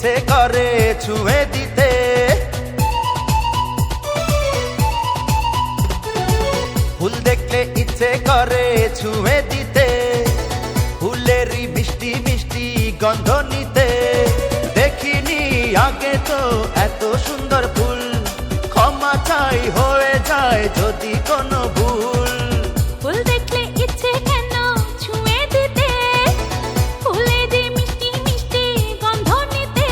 ইচ্ছে করে ছুঁয়ে দিতে। ফুল দেখলে ইচ্ছে করে ছুঁয়ে দিতে, ফুলেরই মিষ্টি মিষ্টি গন্ধ নিতে। দেখিনি আগে তো এত সুন্দর ফুল, ক্ষমা চাই হয়ে যায় যদি কোনো ভুল। ফুল দেখলে ইচ্ছে কেন ছুঁয়ে দিতে, ফুলেরই মিষ্টি মিষ্টি গন্ধ নিতে।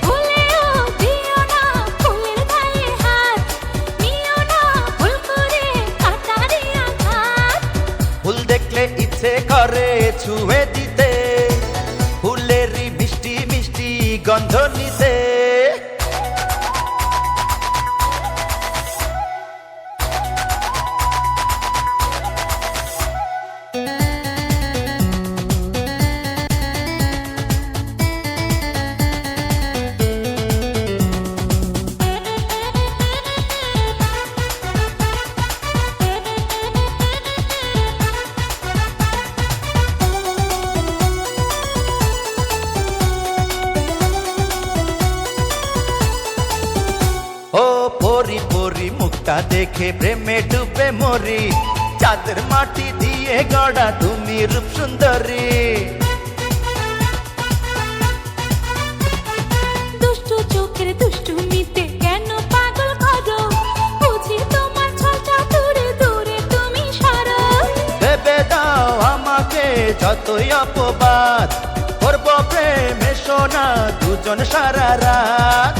ভুলেও দিও না ফুলের গায়ে হাত, নিও না ভুল করে কাটারি আঘাত। ফুল দেখলে ইচ্ছে করে ছুঁয়ে দিতে, ফুলেরই মিষ্টি মিষ্টি গন্ধ নিতে। ও পরি পরি মুখটা দেখে প্রেমে ডুবে মরি, চাঁদের মাটি দিয়ে গড়া তুমি রূপ সুন্দরী। দুষ্টু চোখের দুষ্টুমিতে কেন পাগল করো, বুঝি তোমার ছলটা দূরে দূরে তুমি সরো। ভেবে দাও আমাকে যতই অপবাদ, করবো প্রেমে সোনা দুজন সারা রাত।